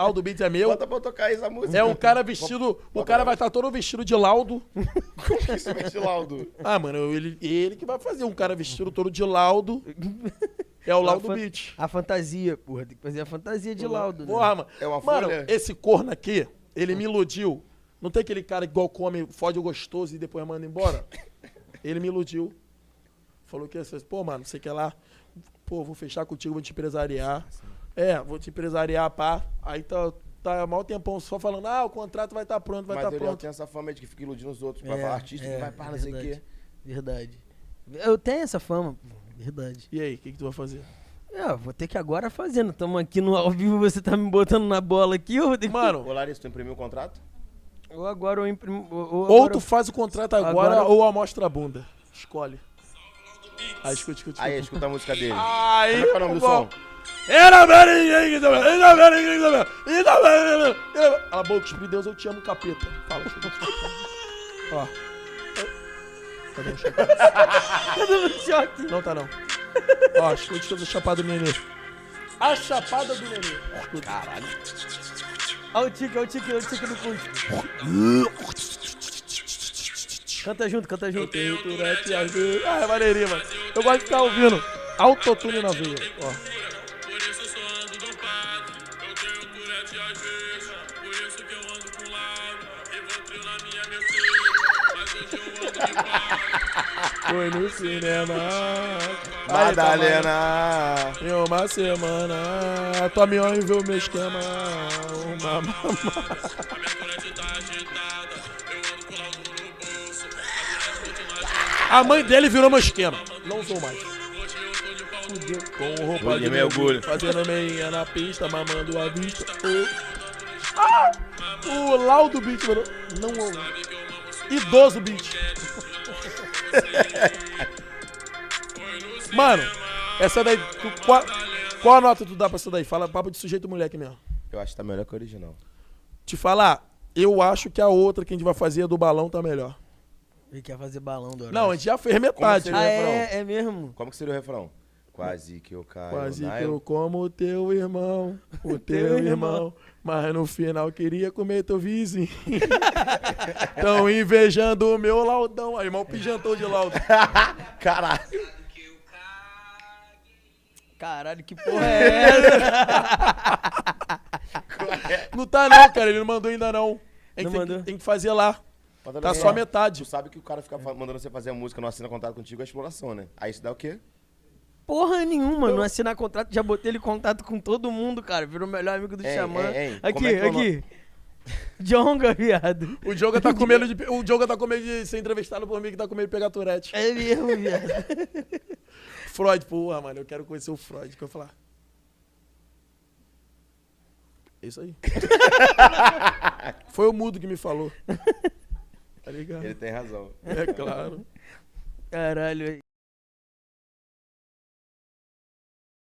Laudo Beats é meu. Bota pra eu tocar essa música. É um cara vestido... O cara vai estar todo vestido de laudo. Como que isso veste laudo? Ah, mano, ele que vai fazer. Um cara vestido todo de laudo. É o Laudo Beats. A fantasia, porra. Tem que fazer a fantasia de laudo, né? Porra, mano. É uma Mano, folha? esse corno aqui, ele me iludiu. Não tem aquele cara igual come, fode o gostoso e depois manda embora? Ele me iludiu. Falou que assim, pô, mano, você quer lá? Pô, vou fechar contigo, vou te empresariar. Vou te empresariar, pá. Aí tá maior tempão só falando, o contrato vai estar pronto, vai estar Mas pronto. tem essa fama de que fica iludindo os outros. Pra falar artista que vai para não sei o quê. Verdade. Eu tenho essa fama, pô. Verdade. E aí, o que tu vai fazer? Vou ter que agora fazendo. Tamo aqui no ao vivo, você tá me botando na bola aqui, eu vou ter que... Mano... Ô, Larissa, tu imprimiu o contrato? Ou agora eu imprimo... Ou tu faz o contrato agora ou amostra a bunda. Escolhe. Aí, escuta. Aí, escuta a música dele. Aí, como é que é o nome do som? Cala a boca, Espírito de Deus, eu te amo, capeta. Fala, ó. Tá dando choque? Tá dando choque. Não tá, não. Ó, escuta a chapada do nenê. A chapada do nenê. Escuta. Caralho. Olha o tique no curso. Canta junto. Eu tenho Tourette às vezes. É maneirinho, mano. Eu gosto de ficar ouvindo autotune na veia, ó. Por isso só ando dopado. Eu tenho Tourette às vezes. Por isso que eu ando com lado. E vou treinar minha Mercedes. Mas hoje eu ando de pau. Foi no cinema. Madalena. Em uma semana. Tua mãe viu meu esquema. A minha Tourette tá agitada. Eu ando com laudo no bolso. A mãe dele virou meu esquema. Não usou mais. Hoje eu tô de pau no Fudeu. Com roupa Hoje de é mergulho. Fazendo meinha na pista, mamando a vista. O Laudo Beat, mano. Não ouve. Idoso Beat. Mano, essa daí. Qual a nota tu dá pra essa daí? Fala papo de sujeito mulher aqui mesmo. Eu acho que tá melhor que o original. Te falar, eu acho que a outra que a gente vai fazer, a do balão, tá melhor. Ele quer fazer balão do Não, a gente já fez metade. Como seria o refrão? é mesmo? Como que seria o refrão? Quase que eu caio. Quase que eu como o teu irmão, teu irmão, mas no final queria comer teu vizinho. Tão invejando o meu laudão. Aí, irmão, pijantou de laudo. Caralho. Caralho, que porra é essa? Não tá não, cara, ele não mandou ainda não. Não mandou? Tem que fazer lá. Tá só metade. Tu sabe que o cara fica mandando você fazer a música, não assina contrato contigo, é exploração, né? Aí isso dá o quê? Porra nenhuma, não assinar contrato, já botei ele em contato com todo mundo, cara. Virou o melhor amigo do Xamã. Como é que Aqui. Jonga, viado. O Diogo tá com medo de ser entrevistado por mim, que tá com medo de pegar Tourette. É mesmo, viado. Freud, porra, mano, eu quero conhecer o Freud, que eu falar. É isso aí. Foi o mudo que me falou. Tá ligado? Ele tem razão. É claro. Caralho.